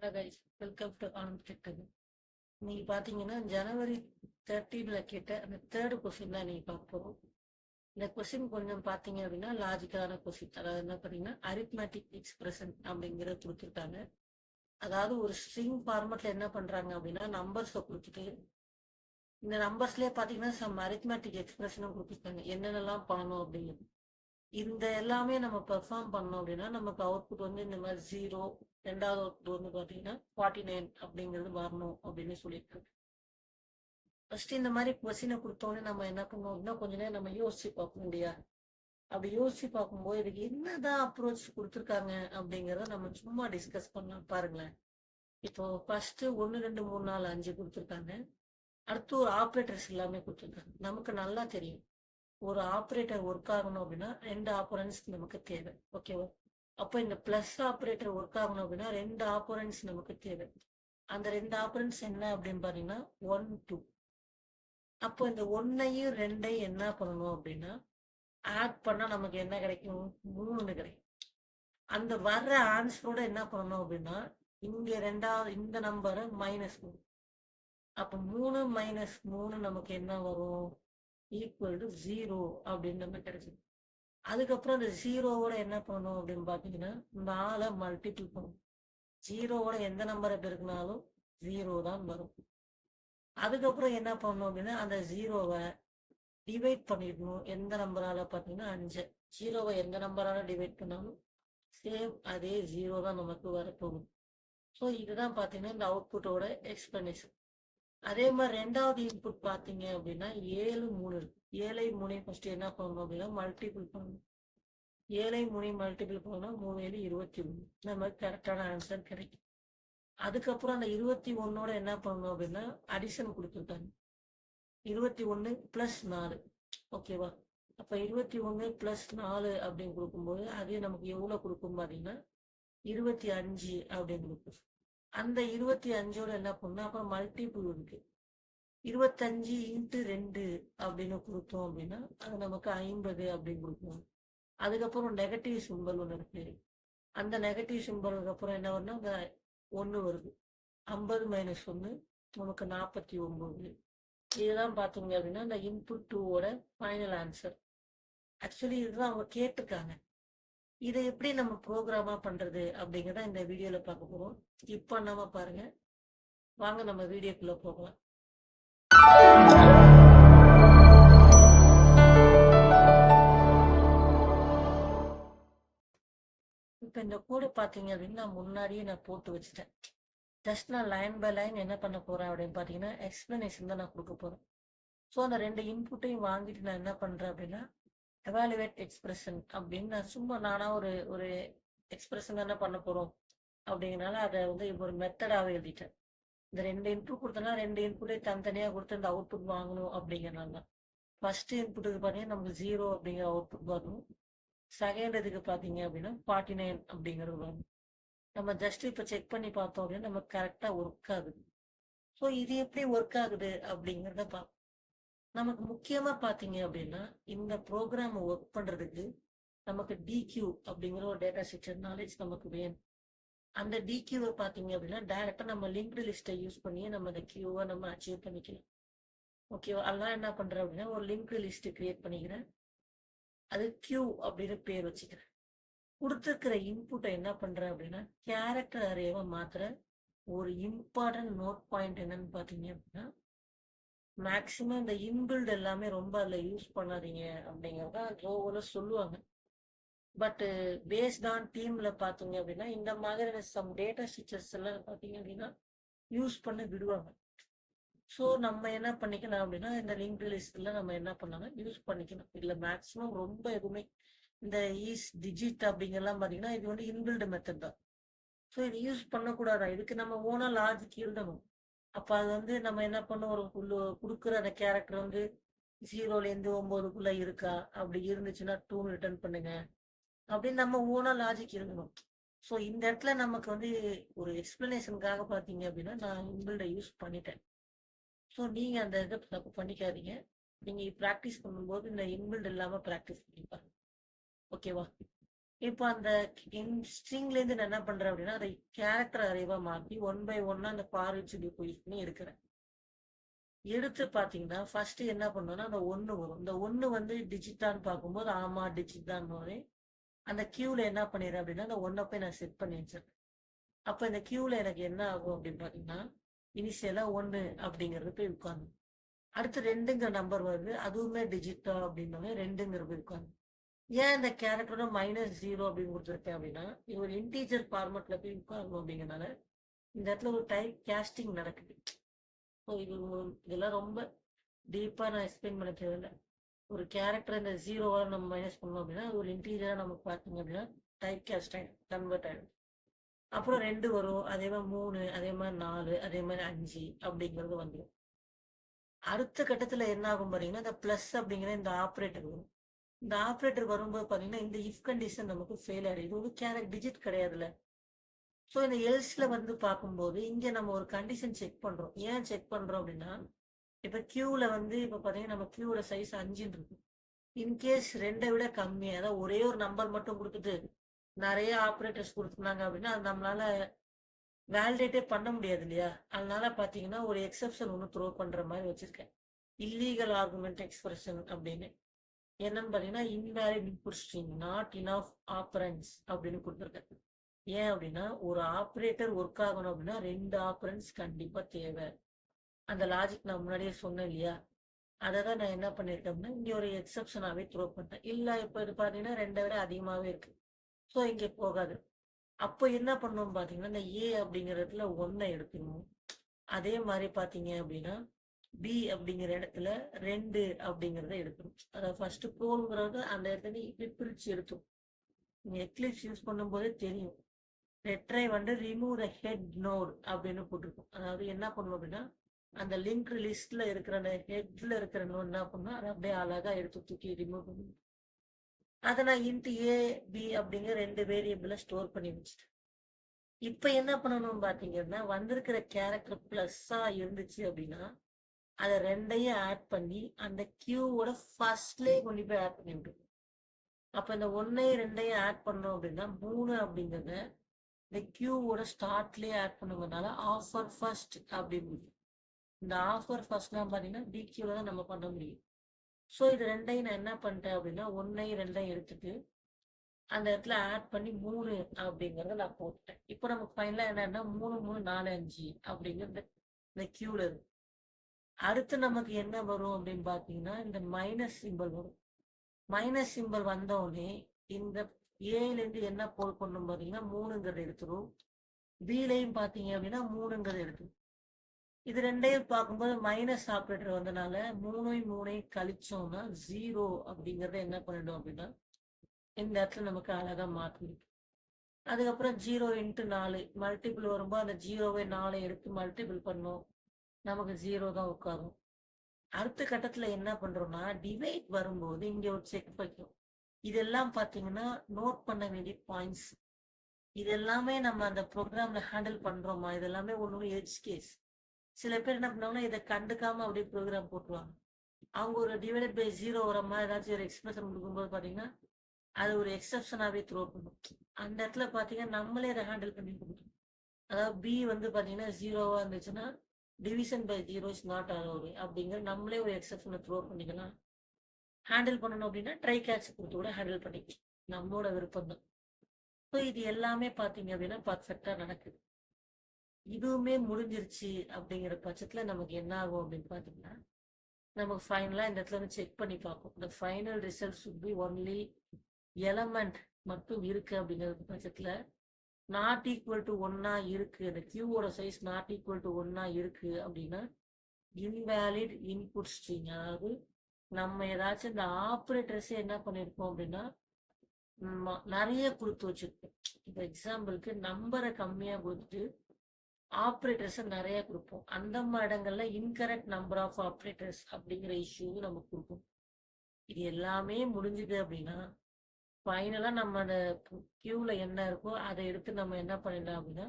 Hello guys, welcome to Anand tech. இன்னைக்கு பார்த்தீங்கன்னா ஜனவரி 13ல கேட்ட அந்த தேர்டு கொஸ்டின் தான் நீங்கள் பார்க்க போகிறோம். இந்த கொஸ்டின் கொஞ்சம் பார்த்தீங்க அப்படின்னா லாஜிக்கலான கொஸ்டின். அதாவது என்ன பார்த்தீங்கன்னா அரித்மேட்டிக் எக்ஸ்பிரஷன் அப்படிங்கிறத கொடுத்துருக்காங்க. அதாவது ஒரு ஸ்ட்ரிங் ஃபார்மேட்டில் என்ன பண்ணுறாங்க அப்படின்னா நம்பர்ஸை கொடுத்துட்டு இந்த நம்பர்ஸ்லேயே பார்த்தீங்கன்னா சம் அரித்மேட்டிக் எக்ஸ்பிரஷனும் கொடுத்துருக்காங்க, என்னென்னலாம் பண்ணணும் அப்படிங்கிறது. இந்த எல்லாமே நம்ம பெர்ஃபார்ம் பண்ணோம் அப்படின்னா நமக்கு அவுட்புட் வந்து இந்த மாதிரி 0, ரெண்டாவது அவுட்புட் வந்து பார்த்தீங்கன்னா 49 அப்படிங்கிறது வரணும் அப்படின்னு சொல்லியிருக்காங்க. ஃபர்ஸ்ட் இந்த மாதிரி கொஸ்டினை கொடுத்தோன்னே நம்ம என்ன பண்ணோம் அப்படின்னா கொஞ்ச நேரம் நம்ம யோசிச்சு பார்க்க முடியாது. அப்படி யோசிச்சு பார்க்கும்போது இதுக்கு என்னதான் அப்ரோச் கொடுத்துருக்காங்க அப்படிங்கிறத நம்ம சும்மா டிஸ்கஸ் பண்ணலாம். பாருங்களேன், இப்போ ஃபர்ஸ்ட் 1 2 3 4 5 கொடுத்துருக்காங்க. அடுத்து ஒரு ஆப்ரேட்டர்ஸ் எல்லாமே கொடுத்துருக்காங்க. நமக்கு நல்லா தெரியும் ஒரு ஆப்ரேட்டர் ஒர்க் ஆகணும் அப்படின்னா 2 ஆப்பரன்ஸ் நமக்கு தேவை. ஓகேவா? அப்போ இந்த பிளஸ் ஆப்ரேட்டர் ஒர்க் ஆகணும் அப்படின்னா 2 ஆப்பரன்ஸ் நமக்கு தேவை. அந்த 2 ஆப்பரன்ஸ் என்ன அப்படின்னு பார்த்தீங்கன்னா 1 2. அப்போ இந்த 1ஐயும் 2ஐயும் என்ன பண்ணணும் அப்படின்னா ஆட் பண்ணா நமக்கு என்ன கிடைக்கும்? 3 கிடைக்கும். அந்த வர்ற ஆன்சரோட என்ன பண்ணணும் அப்படின்னா இங்க ரெண்டாவது இந்த நம்பரை -3. அப்போ 3 - 3 நமக்கு என்ன வரும்? ஈக்குவல் டு 0 அப்படின்னு நம்ம கிடைச்சது. அதுக்கப்புறம் அந்த 0வோட என்ன பண்ணணும் அப்படின்னு பார்த்தீங்கன்னா 4 மல்டிபிள் பண்ணணும். 0வோட எந்த நம்பரை பெருக்கினாலும் 0 தான் வரும். அதுக்கப்புறம் என்ன பண்ணணும் அப்படின்னா அந்த 0வை டிவைட் பண்ணிடணும். எந்த நம்பரால பார்த்தீங்கன்னா 5. 0வை எந்த நம்பரால டிவைட் பண்ணாலும் சேம் அதே 0 தான் நமக்கு வரப்போகும். ஸோ இதுதான் பார்த்தீங்கன்னா இந்த அவுட்புட்டோட எக்ஸ்பிளனேஷன். அதே மாதிரி ரெண்டாவது இன்புட் பார்த்தீங்க அப்படின்னா 7 3 இருக்கு. 7 3 ஃபர்ஸ்ட் என்ன பண்ணணும் அப்படின்னா மல்டிபிள் பண்ணணும். 7 3 மல்டிபிள் பண்ணோம்னா 3 7 21. நமக்கு கரெக்டான ஆன்சர் கிடைக்கும். அதுக்கப்புறம் அந்த 21ஓட என்ன பண்ணணும் அப்படின்னா அடிஷன் கொடுத்துருக்காங்க. 21 + 4. ஓகேவா? அப்போ 21 + 4 அப்படின்னு கொடுக்கும்போது அதே நமக்கு எவ்வளோ கொடுக்கும் பார்த்தீங்கன்னா 25 அப்படின்னு கொடுக்கும். அந்த 25ஓட என்ன பண்ணணும் அப்புறம் மல்டிபிள் இருக்கு. 25 × 2 அப்படின்னு கொடுத்தோம் அப்படின்னா அது நமக்கு 50 அப்படின்னு கொடுக்கணும். அதுக்கப்புறம் நெகட்டிவ் சிம்பல் ஒன்று இருக்கு. அந்த நெகட்டிவ் சிம்பலுக்கு அப்புறம் என்ன வரும்னா அந்த 1 வருது. 50 - 1 நமக்கு 49. இதுதான் பார்த்தீங்க அப்படின்னா இந்த இன்புட் 2ஓட ஃபைனல் ஆன்சர். ஆக்சுவலி இதுதான் அவங்க கேட்டிருக்காங்க. இதை எப்படி நம்ம ப்ரோக்ராமா பண்றது அப்படிங்கிறத இந்த வீடியோல பார்க்க போறோம். இப்போ நம்ம பாருங்க, வாங்க நம்ம வீடியோக்குள்ள போகலாம். இப்போ இந்த கோடு பார்த்தீங்க அப்படின்னா முன்னாடியே நான் போட்டு வச்சுட்டேன். ஜஸ்ட் நான் லைன் பை லைன் என்ன பண்ண போறேன் அப்படின்னு பார்த்தீங்கன்னா எக்ஸ்பிளனேஷன் தான் நான் கொடுக்க போறேன். ஸோ அந்த 2 இன்புட்டையும் வாங்கிட்டு நான் என்ன பண்றேன் அப்படின்னா எவாலுவேட் எக்ஸ்பிரஷன் அப்படின்னு நான் சும்மா நானா ஒரு ஒரு எக்ஸ்பிரஷன் தானே பண்ண போறோம் அப்படிங்கிறனால அதை வந்து ஒரு மெத்தடாகவே எழுதிட்டேன். இந்த 2 இன்புட் கொடுத்தனா 2 இன்புட்டே தனித்தனியாக கொடுத்து அந்த அவுட்புட் வாங்கணும் அப்படிங்கிறனால தான். ஃபர்ஸ்ட் இன்புட்டுக்கு பார்த்தீங்கன்னா நமக்கு 0 அப்படிங்கிற அவுட்புட் வரணும். செகண்ட் இதுக்கு பார்த்தீங்க அப்படின்னா 49 அப்படிங்கிறது வரும். நம்ம ஜஸ்ட் இப்போ செக் பண்ணி பார்த்தோம் அப்படின்னா நமக்கு கரெக்டாக ஒர்க் ஆகுது. ஸோ இது எப்படி ஒர்க் ஆகுது அப்படிங்கிறத பார்ப்போம். நமக்கு முக்கியமாக பார்த்தீங்க அப்படின்னா இந்த ப்ரோக்ராம் ஒர்க் பண்ணுறதுக்கு நமக்கு டிக்யூ அப்படிங்கிற ஒரு டேட்டா ஸ்ட்ரக்சர் நாலேஜ் நமக்கு வேணும். அந்த டிக்யூவை பார்த்தீங்க அப்படின்னா டைரெக்டாக நம்ம லிங்க்டு லிஸ்ட்டை யூஸ் பண்ணி நம்ம அந்த கியூவை நம்ம அச்சீவ் பண்ணிக்கலாம். ஓகேவா? அதெல்லாம் என்ன பண்ணுறேன் அப்படின்னா ஒரு லிங்க்டு லிஸ்ட்டு கிரியேட் பண்ணிக்கிறேன். அது கியூ அப்படின்னு பேர் வச்சுக்கிறேன். கொடுத்துருக்கிற இன்புட்டை என்ன பண்ணுறேன் அப்படின்னா கேரக்டர் அரேவை மாற்றுறேன். ஒரு இம்பார்ட்டன்ட் நோட் பாயிண்ட் என்னன்னு பார்த்தீங்க அப்படின்னா மேக்சிமம் இந்த இன்பில்ட் எல்லாமே ரொம்ப அதில் யூஸ் பண்ணாதீங்க அப்படிங்கிறத ரோவில் சொல்லுவாங்க. பட் பேஸ்ட் ஆன் டீமில் பார்த்தீங்க அப்படின்னா இந்த மாதிரியான சம் டேட்டா ஸ்ட்ரக்சர்ஸ் எல்லாம் பார்த்தீங்க அப்படின்னா யூஸ் பண்ண விடுவாங்க. ஸோ நம்ம என்ன பண்ணிக்கலாம் அப்படின்னா இந்த லிங்க் லிஸ்ட்ல நம்ம என்ன பண்ணலாம் யூஸ் பண்ணிக்கணும். இல்லை மேக்ஸிமம் ரொம்ப எதுவுமே இந்த ஈஸ் டிஜிட் அப்படிங்கெல்லாம் பார்த்தீங்கன்னா இது வந்து இன்பில்டு மெத்தட் தான். ஸோ இது யூஸ் பண்ணக்கூடாதா? இதுக்கு நம்ம ஓனாக லாஜிக் எழுதணும். அப்போ அது வந்து நம்ம என்ன பண்ணோம் ஒரு கொடுக்குற அந்த கேரக்டர் வந்து 0லேருந்து 9க்குள்ள இருக்கா, அப்படி இருந்துச்சுன்னா 2 ரிட்டர்ன் பண்ணுங்க அப்படின்னு நம்ம ஓனா லாஜிக் எழுதணும். ஸோ இந்த இடத்துல நமக்கு வந்து ஒரு எக்ஸ்பிளனேஷனுக்காக பார்த்தீங்க அப்படின்னா நான் இன்பில்டை யூஸ் பண்ணிட்டேன். ஸோ நீங்கள் அந்த இதை தப்பு பண்ணிக்காதீங்க. நீங்கள் ப்ராக்டிஸ் பண்ணும்போது இந்த இன்பில்ட் இல்லாமல் ப்ராக்டிஸ் பண்ணிப்பாங்க. ஓகேவா? இப்போ அந்த ஸ்ட்ரிங்ல இருந்து நான் என்ன பண்றேன் அப்படின்னா அதை கேரக்டர் அரேவா மாத்தி 1 பை 1 அந்த ஃபார்வர்ட் யூஸ் பண்ணி எடுக்கிறேன். எடுத்து பாத்தீங்கன்னா ஃபர்ஸ்ட் என்ன பண்ணுவேன்னா அந்த ஒண்ணு வரும். இந்த ஒண்ணு வந்து டிஜிட்டான்னு பார்க்கும்போது ஆமா டிஜிட் தான் வரும். அந்த கியூல என்ன பண்ணிடுறேன் அப்படின்னா அந்த ஒன்னை போய் நான் செட் பண்ணி வச்சிருக்கேன். அப்ப இந்த கியூல எனக்கு என்ன ஆகும் அப்படின்னு பாத்தீங்கன்னா இனிஷியலா ஒண்ணு அப்படிங்கிறது போய் உட்காந்து, அடுத்து ரெண்டுங்கிற நம்பர் வருது, அதுவுமே டிஜிட்டா அப்படின்னாலே ரெண்டுங்கிற போய் உட்காந்து. ஏன் இந்த கேரக்டரோட -0 அப்படின்னு கொடுத்துருக்கேன் அப்படின்னா இது ஒரு இன்டீஜர் ஃபார்மட்ல போய் உட்காரணும் அப்படிங்கறனால இந்த இடத்துல ஒரு டைப் கேஸ்டிங் நடக்குது. ஸோ இதெல்லாம் ரொம்ப டீப்பா நான் எக்ஸ்பிளைன் பண்ண தேவையில்லை. ஒரு கேரக்டர் இந்த 0 நம்ம மைனஸ் பண்ணோம் அப்படின்னா அது ஒரு இன்டீஜரா நமக்கு பார்த்தீங்க அப்படின்னா டைப் கேஸ்ட் ஆயிடும், கன்வெர்ட் ஆயிடும். அப்புறம் 2 வரும், அதே மாதிரி 3, அதே மாதிரி 4, அதே மாதிரி 5 அப்படிங்கிறது வந்துடும். அடுத்த கட்டத்துல என்ன ஆகும் பாத்தீங்கன்னா இந்த பிளஸ் அப்படிங்கிற இந்த ஆப்ரேட்டர் வரும். இந்த ஆப்ரேட்டர் வரும்போது பாத்தீங்கன்னா இந்த இஃப் கண்டிஷன் நமக்கு ஃபெயில் ஆயிடும். இது வந்து கேரக்ட் டிஜிட் கிடையாதுல்ல. ஸோ இந்த எல்ஸ்ல வந்து பார்க்கும்போது இங்க நம்ம ஒரு கண்டிஷன் செக் பண்றோம். ஏன் செக் பண்றோம் அப்படின்னா இப்ப கியூல வந்து இப்ப பாத்தீங்கன்னா நம்ம கியூல சைஸ் 5 இருக்கு. இன்கேஸ் 2 விட கம்மி, அதாவது ஒரே ஒரு நம்பர் மட்டும் கொடுத்துட்டு நிறைய ஆப்ரேட்டர்ஸ் கொடுத்துருந்தாங்க அப்படின்னா அது நம்மளால வேலிடேட்டே பண்ண முடியாது இல்லையா. அதனால பாத்தீங்கன்னா ஒரு எக்ஸப்ஷன் ஒன்று த்ரோ பண்ற மாதிரி வச்சிருக்கேன். இல்லீகல் ஆர்குமெண்ட் எக்ஸ்பிரஷன் அப்படின்னு. என்னன்னு பாத்தீங்கன்னா invalid input string not enough appearance அப்படின்னு கொடுத்துருக்கேன். ஏன் அப்படின்னா ஒரு ஆப்ரேட்டர் ஒர்க் ஆகணும் அப்படின்னா 2 ஆப்பரன்ஸ் கண்டிப்பா தேவை. அந்த லாஜிக் நான் முன்னாடியே சொன்னேன் இல்லையா. அதை தான் நான் என்ன பண்ணிருக்கேன் அப்படின்னா இங்க ஒரு எக்ஸப்ஷனாவே த்ரோ பண்ணேன். இல்ல இப்ப இது பாத்தீங்கன்னா 2 விட அதிகமாவே இருக்கு, ஸோ இங்க போகாது. அப்போ என்ன பண்ணணும் பாத்தீங்கன்னா இந்த ஏ அப்படிங்கறதுல 1 எடுத்துக்கணும். அதே மாதிரி பாத்தீங்க அப்படின்னா பி அப்படிங்கிற இடத்துல 2 அப்படிங்கறத எடுக்கணும். அதாவது ஃபர்ஸ்ட் போல்ங்கிறது அந்த இடத்துல இப்படி பிரிச்சு எடுத்தோம். நீங்க எக்லிப்ஸ் யூஸ் பண்ணும்போதே தெரியும். ரெட்ரை வந்து ரிமூவ் த ஹெட் நோட் அப்படின்னு போட்டிருக்கும். அதாவது என்ன பண்ணுவோம் அப்படின்னா அந்த லிங்க் லிஸ்ட்ல இருக்கிற அந்த ஹெட்ல இருக்கிற நோட் என்ன பண்ணும் அதை அப்படியே அழகா எடுத்து தூக்கி ரிமூவ் பண்ணும். அதை நான் இன்ட் ஏ பி அப்படிங்கிற 2 வேரியபிள ஸ்டோர் பண்ணி வச்சுட்டேன். இப்ப என்ன பண்ணணும் பாத்தீங்கன்னா வந்திருக்கிற கேரக்டர் பிளஸ்ஸா இருந்துச்சு அப்படின்னா அதை 2ஐயும் ஆட் பண்ணி அந்த கியூவோட ஃபர்ஸ்ட்லயே கொண்டு போய் ஆட் பண்ணி விட்டுரும். அப்ப இந்த 1ஐயும் 2ஐயும் ஆட் பண்ணோம் அப்படின்னா 3 அப்படிங்கறத இந்த கியூவோட ஸ்டார்ட்லயே ஆட் பண்ணுங்கனால ஆஃபர் ஃபர்ஸ்ட் அப்படின்னு. இந்த ஆஃபர் ஃபர்ஸ்ட்லாம் பாத்தீங்கன்னா டிக்யூல தான் நம்ம பண்ண முடியும். ஸோ இது 2ஐயும் நான் என்ன பண்ணிட்டேன் அப்படின்னா 1ஐயும் 2ஐயும் எடுத்துட்டு அந்த இடத்துல ஆட் பண்ணி 3 அப்படிங்கறத நான் போட்டேன். இப்போ நமக்கு ஃபைனலா என்னன்னா 3 3 4 5 அப்படிங்கிறது இந்த கியூல இருக்கு. அடுத்து நமக்கு என்ன வரும் அப்படின்னு பாத்தீங்கன்னா இந்த மைனஸ் சிம்பிள் வரும். மைனஸ் சிம்பிள் வந்த உடனே இந்த ஏல இருந்து என்ன போல் பண்ணும் பாத்தீங்கன்னா 3ங்கிறத எடுத்துரும். பிலையும் பாத்தீங்க அப்படின்னா 3ங்கிறத எடுத்துரும். இது 2ஐயும் பார்க்கும்போது மைனஸ் ஆப்ரேட்டர் வந்தனால 3ஐயும் கழிச்சோம்னா 0 அப்படிங்கறத என்ன பண்ணிடும் அப்படின்னா இந்த இடத்துல நமக்கு அழகா மாத்திடும். அதுக்கப்புறம் 0 இன்ட்டு 4 மல்டிபிள் வரும்போது அந்த 0வை 4 எடுத்து மல்டிபிள் பண்ணோம், நமக்கு 0 தான் உட்காரும். அடுத்த கட்டத்துல என்ன பண்றோம்னா டிவைட் வரும்போது இங்க ஒரு செக் வைக்கும். இதெல்லாம் பாத்தீங்கன்னா நோட் பண்ண வேண்டிய பாயிண்ட்ஸ். இது எல்லாமே நம்ம அந்த ப்ரோக்ராம்ல ஹேண்டில் பண்றோமா, இதெல்லாமே ஒண்ணு எட்ஜ் கேஸ். சில பேர் என்ன பண்ணுவாங்கன்னா இதை கண்டுக்காம அப்படியே ப்ரோக்ராம் போட்டுருவாங்க. அவங்க ஒரு டிவைடட் பை 0 வர மாதிரி ஏதாச்சும் ஒரு எக்ஸ்பிரஷன் கொடுக்கும்போது பாத்தீங்கன்னா அது ஒரு எக்ஸப்ஷனாவே த்ரோ பண்ணும். அந்த இடத்துல பாத்தீங்கன்னா நம்மளே அதை ஹேண்டில் பண்ணி கொடுக்கணும். அதாவது பி வந்து பாத்தீங்கன்னா 0வா இருந்துச்சுன்னா division by 0 is not allowed அப்படிங்கிற நம்மளே ஒரு எக்ஸப்ஷனை த்ரோ பண்ணிக்கலாம். ஹேண்டில் பண்ணணும் அப்படின்னா ட்ரை கேட்ச் கொடுத்து கூட ஹேண்டில் பண்ணிக்கலாம், நம்மளோட விருப்பம் தான். ஸோ இது எல்லாமே பாத்தீங்க அப்படின்னா பர்ஃபெக்டா நடக்குது. இதுவுமே முடிஞ்சிருச்சு அப்படிங்கிற பட்சத்துல நமக்கு என்ன ஆகும் அப்படின்னு பாத்தீங்கன்னா நமக்கு ஃபைனலா இந்த இடத்துல வந்து செக் பண்ணி பார்ப்போம். இந்த final result should be only element மட்டும் இருக்கு அப்படிங்கிற பட்சத்துல நாட் ஈக்குவல் டு 1 இருக்கு, இந்த கியூவோட சைஸ் நாட் ஈக்குவல் டு 1 இருக்கு அப்படின்னா இன்வேலிட் இன்புட் ஸ்ட்ரிங். அதாவது நம்ம ஏதாச்சும் இந்த ஆப்ரேட்டர்ஸ் என்ன பண்ணிருக்கோம் அப்படின்னா நிறைய கொடுத்து வச்சிருக்கோம். இப்போ எக்ஸாம்பிளுக்கு நம்பரை கம்மியா கொடுத்துட்டு ஆப்ரேட்டர்ஸ் நிறைய கொடுப்போம். அந்த மாதிரி இடங்கள்ல இன்கரெக்ட் நம்பர் ஆஃப் ஆப்ரேட்டர்ஸ் அப்படிங்கிற இஷ்யூ நம்ம கொடுப்போம். இது எல்லாமே முடிஞ்சுது அப்படின்னா ஃபைனலா நம்ம அந்த கியூல என்ன இருக்கோ அதை எடுத்து நம்ம என்ன பண்ணிடலாம் அப்படின்னா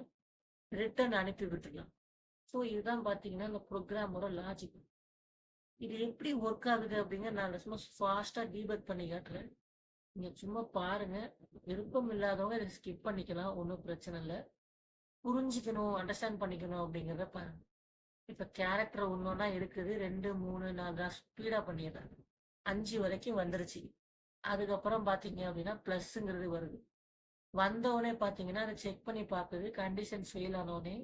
ரிட்டர்ன் அனுப்பி விட்டுடலாம். ஸோ இதுதான் பாத்தீங்கன்னா இந்த ப்ரோக்ராமோட லாஜிக். இது எப்படி ஒர்க் ஆகுது அப்படிங்கிற நான் சும்மா ஃபாஸ்டா டீபக் பண்ணி காட்டுறேன். நீங்க சும்மா பாருங்க. விருப்பம் இல்லாதவங்க இதை ஸ்கிப் பண்ணிக்கலாம். ஒன்றும் பிரச்சனை இல்லை. புரிஞ்சுக்கணும், அண்டர்ஸ்டாண்ட் பண்ணிக்கணும் அப்படிங்கிறத பாருங்க. இப்ப கேரக்டர் ஒன்னொன்னா இருக்குது. 2, 3, 4 தான் ஸ்பீடா பண்ணிடுறேன். 5 வரைக்கும் வந்துருச்சு. அதுக்கப்புறம் பாத்தீங்க அப்படின்னா பிளஸ்ங்கிறது வருது. வந்தவுடனே பாத்தீங்கன்னா அதை செக் பண்ணி பார்க்குது. கண்டிஷன் ஃபெயில் ஆனோடனே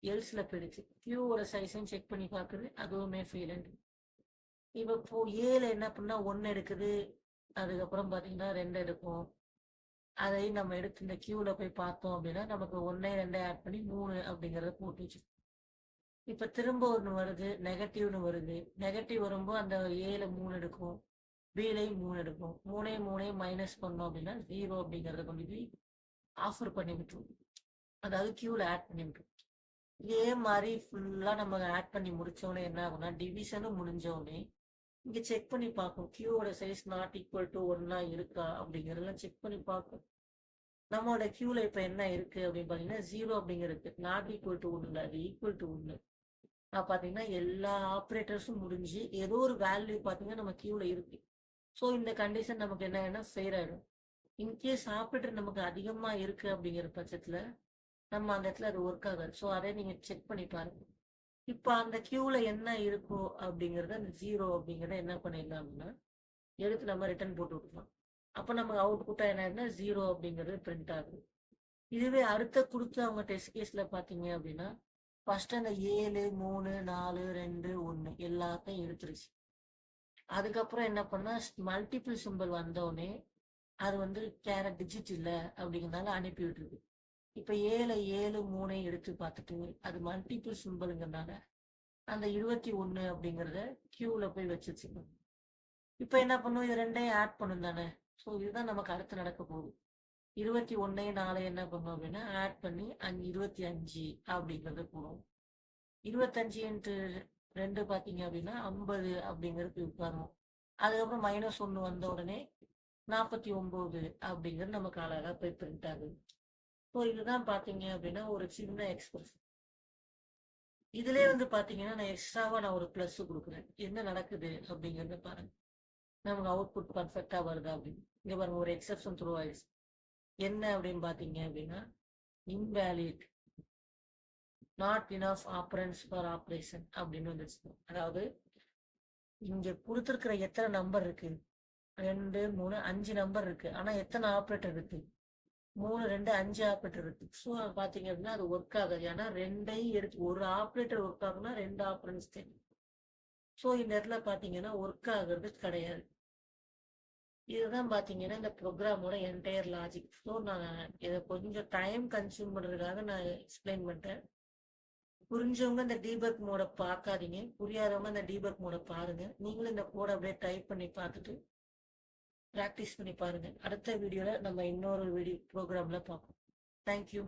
எல்ஸ்ல போயிடுச்சு. கியூவோட சைஸையும் செக் பண்ணி பார்க்குது. அதுவுமே ஃபெயில். இப்போ ஏல என்ன பண்ணா 1 எடுக்குது. அதுக்கப்புறம் பாத்தீங்கன்னா 2 எடுக்கும். அதை நம்ம எடுத்து இந்த கியூல போய் பார்த்தோம் அப்படின்னா நமக்கு 1, 2 ஆட் பண்ணி 3 அப்படிங்கறத போட்டு வச்சு. இப்ப திரும்ப ஒண்ணு வருது, நெகட்டிவ்னு வருது. நெகட்டிவ் வரும்போது அந்த ஏல 3 எடுக்கும், பிலையும் 3 எடுக்கும். 3 மைனஸ் பண்ணோம் அப்படின்னா 0 அப்படிங்கறத கொண்டு போய் ஆஃபர் பண்ணி விட்டுரும். அதாவது கியூல ஆட் பண்ணி விட்டுரும். இதே மாதிரி ஃபுல்லா நம்ம ஆட் பண்ணி முடிச்சோடனே என்ன ஆகும்னா டிவிஷனும் முடிஞ்சோடனே இங்க செக் பண்ணி பார்க்கும். கியூவோட சைஸ் நாட் ஈக்குவல் டு 1 இருக்கா அப்படிங்கறதெல்லாம் செக் பண்ணி பார்க்கும். நம்மளோட கியூல இப்ப என்ன இருக்கு அப்படின்னு பாத்தீங்கன்னா 0 அப்படிங்கிறது நாட் ஈக்குவல் டு 1 அது ஈக்குவல் டு 1. பாத்தீங்கன்னா எல்லா ஆப்ரேட்டர்ஸும் முடிஞ்சு ஏதோ ஒரு வேல்யூ பாத்தீங்கன்னா நம்ம கியூல இருக்கு. ஸோ இந்த கண்டிஷன் நமக்கு என்ன ஆயிடும், ஃபெயில் ஆயிடும். இன்கேஸ் ஆப்ரேட்டர் நமக்கு அதிகமா இருக்கு அப்படிங்கிற பட்சத்துல நம்ம அந்த இடத்துல அது ஒர்க் ஆகாது. ஸோ அதை நீங்க செக் பண்ணி பாருங்க. இப்ப அந்த கியூல என்ன இருக்கோ அப்படிங்கறத அந்த 0 அப்படிங்கறத என்ன பண்ணிடலாம் அப்படின்னா எடுத்து நம்ம ரிட்டர்ன் போட்டு விட்டுலாம். அப்ப நமக்கு அவுட்புட்டா என்ன ஆகுதுன்னா 0 அப்படிங்கிறது பிரிண்ட் ஆகுது. இதுவே அடுத்த கொடுத்து அவங்க டெஸ்ட் கேஸ்ல பாத்தீங்க அப்படின்னா ஃபர்ஸ்ட் அந்த 7, 3, 4, 2, 1 எல்லாத்தையும் எடுத்துருச்சு. அதுக்கப்புறம் என்ன பண்ணா மல்டிபிள் சிம்பிள் வந்தோடனே அது வந்து டிஜிட் இல்லை அப்படிங்கிறதுனால அனுப்பி விட்டுருக்கு. இப்ப 7, 7, 3 எடுத்து பார்த்துட்டு அது மல்டிபிள் சிம்பிள்ங்கிறதுனால அந்த 21 அப்படிங்கிறத கியூல போய் வச்சிருச்சு. இப்ப என்ன பண்ணும், இது ரெண்டையும் ஆட் பண்ணும் தானே. ஸோ இதுதான் நமக்கு அடுத்து நடக்க போகுது. 21 4 என்ன பண்ணும் அப்படின்னா ஆட் பண்ணி 25 அப்படிங்கறத போடும். 25 × 2 பாத்தீங்க அப்படின்னா 50 அப்படிங்கிறது உட்காரும். அதுக்கப்புறம் -1 வந்த உடனே 49 அப்படிங்கிறது நமக்கு அழகா போய் பிரிண்ட் ஆகுது. ஸோ இதுதான் பாத்தீங்க அப்படின்னா ஒரு சின்ன எக்ஸ்பிரஸ். இதுலயே வந்து பாத்தீங்கன்னா நான் எக்ஸ்ட்ராவா ஒரு பிளஸ் கொடுக்குறேன். என்ன நடக்குது அப்படிங்கறத பாருங்க. நமக்கு அவுட்புட் பர்ஃபெக்டா வருதா அப்படின்னு. இங்க பாருங்க ஒரு எக்ஸப்ஷன் த்ரூ ஆயிடுச்சு. என்ன அப்படின்னு பாத்தீங்க அப்படின்னா invalid not enough appearance for operation அப்படின்னு வந்துச்சு. அதாவது இங்க கொடுத்துருக்கிற எத்தனை நம்பர் இருக்கு, 2, 3, 5 நம்பர் இருக்கு. ஆனா எத்தனை ஆப்ரேட்டர் இருக்கு, 3, 2, 5 ஆப்ரேட்டர் இருக்கு. ஸோ பாத்தீங்க அப்படின்னா அது ஒர்க் ஆகாது. ஏன்னா 2ஐயும் எடுத்து ஒரு ஆப்ரேட்டர் ஒர்க் ஆகுனா 2 ஆப்ரன்ஸ் தெரியும். ஸோ இந்த இடத்துல பாத்தீங்கன்னா ஒர்க் ஆகுறது கிடையாது. இதுதான் பாத்தீங்கன்னா இந்த ப்ரோக்ராமோட என்டையர் லாஜிக். ஸோ நான் இதை கொஞ்சம் டைம் கன்சியூம் பண்றதுக்காக நான் எக்ஸ்பிளைன் பண்ணிட்டேன். புரிஞ்சவங்க இந்த டீபக் மோட பார்க்காதீங்க, புரியாதவங்க இந்த டீபக் மோட பாருங்க. நீங்களும் இந்த கோடை அப்படியே டைப் பண்ணி பார்த்துட்டு ப்ராக்டிஸ் பண்ணி பாருங்க. அடுத்த வீடியோல நம்ம இன்னொரு வீடியோ ப்ரோக்ராம்ல பார்ப்போம். தேங்க்யூ.